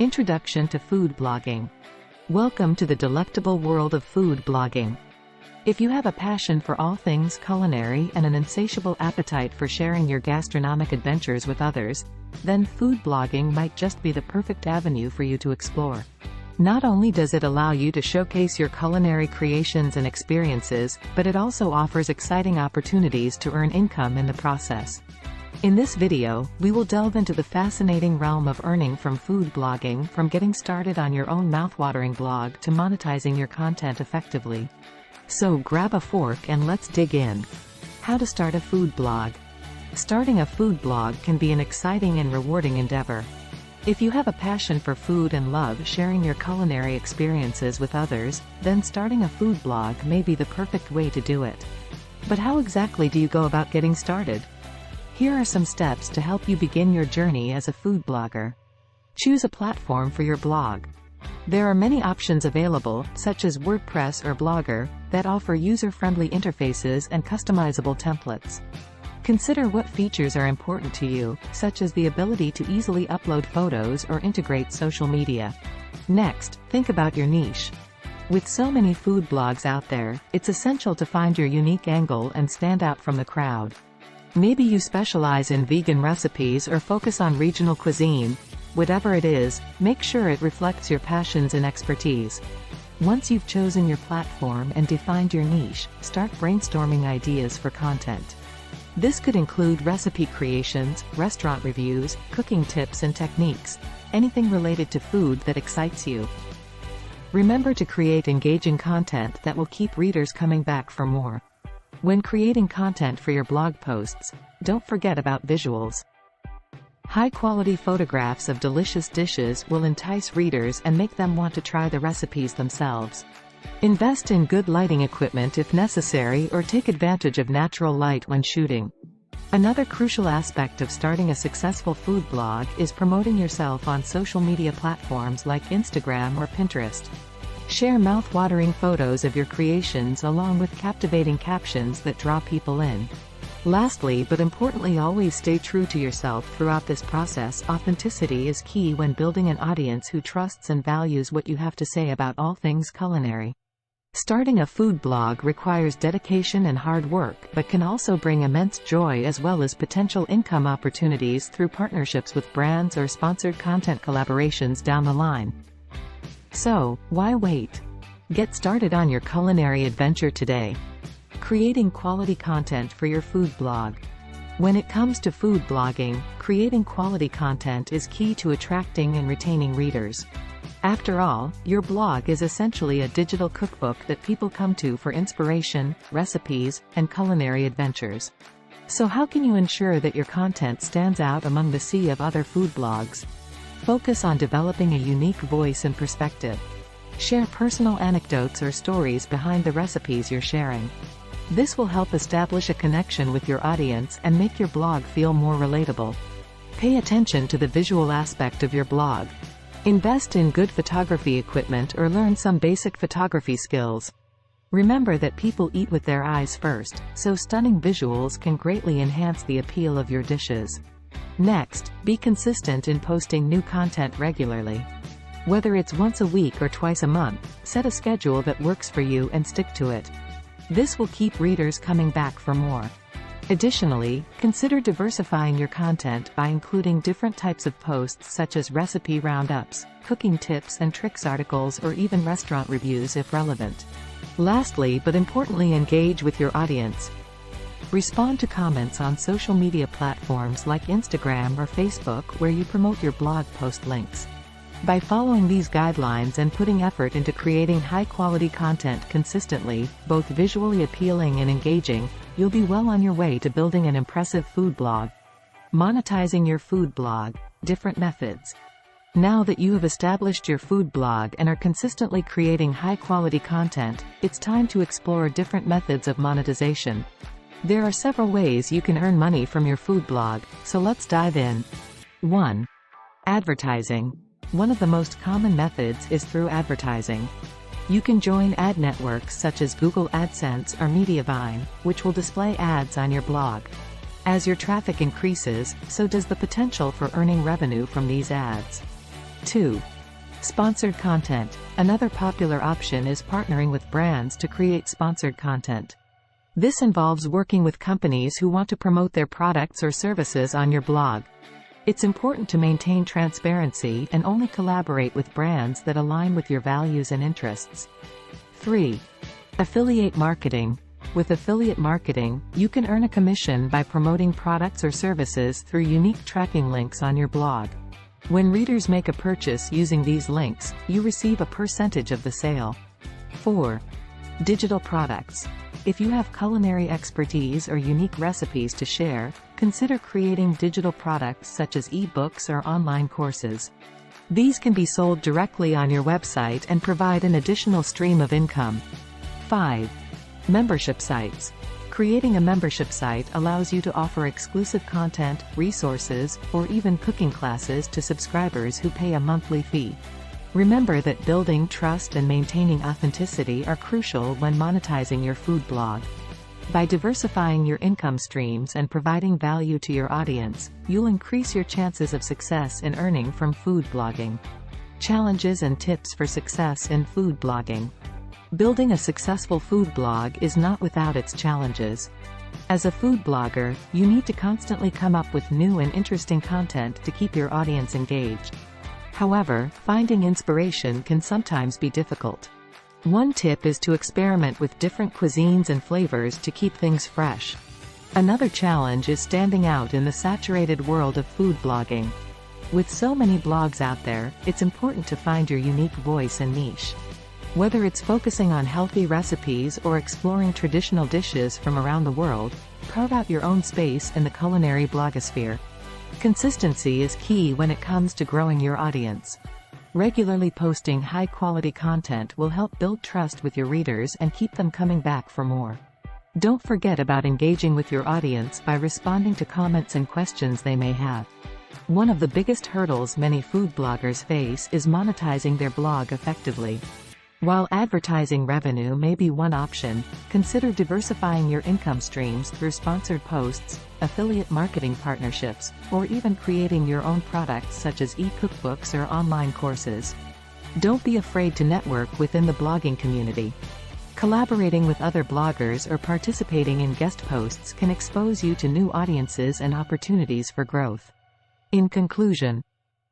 Introduction to food blogging. Welcome to the delectable world of food blogging. If you have a passion for all things culinary and an insatiable appetite for sharing your gastronomic adventures with others, then food blogging might just be the perfect avenue for you to explore. Not only does it allow you to showcase your culinary creations and experiences, but it also offers exciting opportunities to earn income in the process. In this video, we will delve into the fascinating realm of earning from food blogging, from getting started on your own mouthwatering blog to monetizing your content effectively. So grab a fork and let's dig in. How to start a food blog. Starting a food blog can be an exciting and rewarding endeavor. If you have a passion for food and love sharing your culinary experiences with others, then starting a food blog may be the perfect way to do it. But how exactly do you go about getting started? Here are some steps to help you begin your journey as a food blogger. Choose a platform for your blog. There are many options available, such as WordPress or Blogger, that offer user-friendly interfaces and customizable templates. Consider what features are important to you, such as the ability to easily upload photos or integrate social media. Next, think about your niche. With so many food blogs out there, it's essential to find your unique angle and stand out from the crowd. Maybe you specialize in vegan recipes or focus on regional cuisine. Whatever it is, make sure it reflects your passions and expertise. Once you've chosen your platform and defined your niche, start brainstorming ideas for content. This could include recipe creations, restaurant reviews, cooking tips and techniques, anything related to food that excites you. Remember to create engaging content that will keep readers coming back for more. When creating content for your blog posts, don't forget about visuals. High-quality photographs of delicious dishes will entice readers and make them want to try the recipes themselves. Invest in good lighting equipment if necessary, or take advantage of natural light when shooting. Another crucial aspect of starting a successful food blog is promoting yourself on social media platforms like Instagram or Pinterest. Share mouth-watering photos of your creations along with captivating captions that draw people in. Lastly, but importantly, always stay true to yourself throughout this process. Authenticity is key when building an audience who trusts and values what you have to say about all things culinary. Starting a food blog requires dedication and hard work, but can also bring immense joy as well as potential income opportunities through partnerships with brands or sponsored content collaborations down the line. So, why wait? Get started on your culinary adventure today. Creating quality content for your food blog. When it comes to food blogging, creating quality content is key to attracting and retaining readers. After all, your blog is essentially a digital cookbook that people come to for inspiration, recipes, and culinary adventures. So how can you ensure that your content stands out among the sea of other food blogs? Focus on developing a unique voice and perspective. Share personal anecdotes or stories behind the recipes you're sharing. This will help establish a connection with your audience and make your blog feel more relatable. Pay attention to the visual aspect of your blog. Invest in good photography equipment or learn some basic photography skills. Remember that people eat with their eyes first, so stunning visuals can greatly enhance the appeal of your dishes. Next, be consistent in posting new content regularly. Whether it's once a week or twice a month, set a schedule that works for you and stick to it. This will keep readers coming back for more. Additionally, consider diversifying your content by including different types of posts such as recipe roundups, cooking tips and tricks articles, or even restaurant reviews if relevant. Lastly, but importantly, engage with your audience. Respond to comments on social media platforms like Instagram or Facebook where you promote your blog post links. By following these guidelines and putting effort into creating high-quality content consistently, both visually appealing and engaging, you'll be well on your way to building an impressive food blog. Monetizing your food blog. Different methods. Now that you have established your food blog and are consistently creating high-quality content, it's time to explore different methods of monetization. There are several ways you can earn money from your food blog, so let's dive in. 1. Advertising. One of the most common methods is through advertising. You can join ad networks such as Google AdSense or Mediavine, which will display ads on your blog. As your traffic increases, so does the potential for earning revenue from these ads. 2. Sponsored content. Another popular option is partnering with brands to create sponsored content. This involves working with companies who want to promote their products or services on your blog. It's important to maintain transparency and only collaborate with brands that align with your values and interests. 3. Affiliate marketing. With affiliate marketing, you can earn a commission by promoting products or services through unique tracking links on your blog. When readers make a purchase using these links, you receive a percentage of the sale. 4. Digital products. If you have culinary expertise or unique recipes to share, consider creating digital products such as e-books or online courses. These can be sold directly on your website and provide an additional stream of income. 5. Membership sites. Creating a membership site allows you to offer exclusive content, resources, or even cooking classes to subscribers who pay a monthly fee. Remember that building trust and maintaining authenticity are crucial when monetizing your food blog. By diversifying your income streams and providing value to your audience, you'll increase your chances of success in earning from food blogging. Challenges and tips for success in food blogging. Building a successful food blog is not without its challenges. As a food blogger, you need to constantly come up with new and interesting content to keep your audience engaged. However, finding inspiration can sometimes be difficult. One tip is to experiment with different cuisines and flavors to keep things fresh. Another challenge is standing out in the saturated world of food blogging. With so many blogs out there, it's important to find your unique voice and niche. Whether it's focusing on healthy recipes or exploring traditional dishes from around the world, carve out your own space in the culinary blogosphere. Consistency is key when it comes to growing your audience. Regularly posting high-quality content will help build trust with your readers and keep them coming back for more. Don't forget about engaging with your audience by responding to comments and questions they may have. One of the biggest hurdles many food bloggers face is monetizing their blog effectively. While advertising revenue may be one option, consider diversifying your income streams through sponsored posts, affiliate marketing partnerships, or even creating your own products such as e-cookbooks or online courses. Don't be afraid to network within the blogging community. Collaborating with other bloggers or participating in guest posts can expose you to new audiences and opportunities for growth. In conclusion,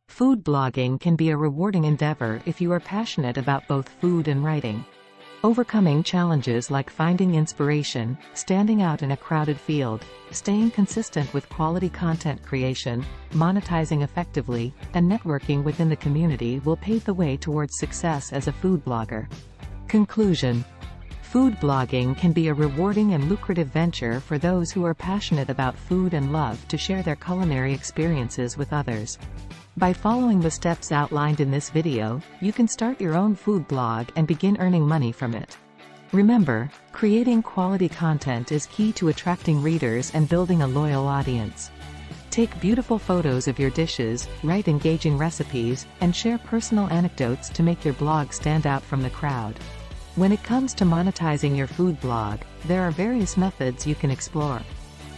food blogging can be a rewarding endeavor if you are passionate about both food and writing. Overcoming challenges like finding inspiration, standing out in a crowded field, staying consistent with quality content creation, monetizing effectively, and networking within the community will pave the way towards success as a food blogger. Conclusion: food blogging can be a rewarding and lucrative venture for those who are passionate about food and love to share their culinary experiences with others. By following the steps outlined in this video, you can start your own food blog and begin earning money from it. Remember, creating quality content is key to attracting readers and building a loyal audience. Take beautiful photos of your dishes, write engaging recipes, and share personal anecdotes to make your blog stand out from the crowd. When it comes to monetizing your food blog, there are various methods you can explore.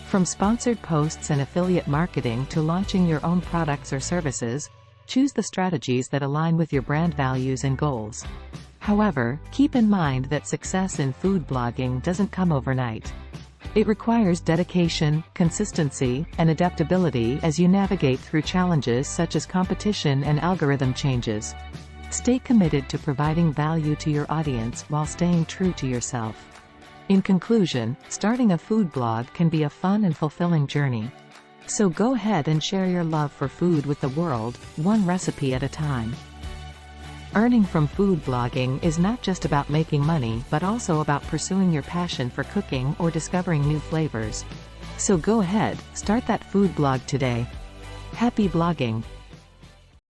From sponsored posts and affiliate marketing to launching your own products or services, choose the strategies that align with your brand values and goals. However, keep in mind that success in food blogging doesn't come overnight. It requires dedication, consistency, and adaptability as you navigate through challenges such as competition and algorithm changes. Stay committed to providing value to your audience while staying true to yourself. In conclusion, starting a food blog can be a fun and fulfilling journey. So go ahead and share your love for food with the world, one recipe at a time. Earning from food blogging is not just about making money but also about pursuing your passion for cooking or discovering new flavors. So go ahead, start that food blog today. Happy blogging!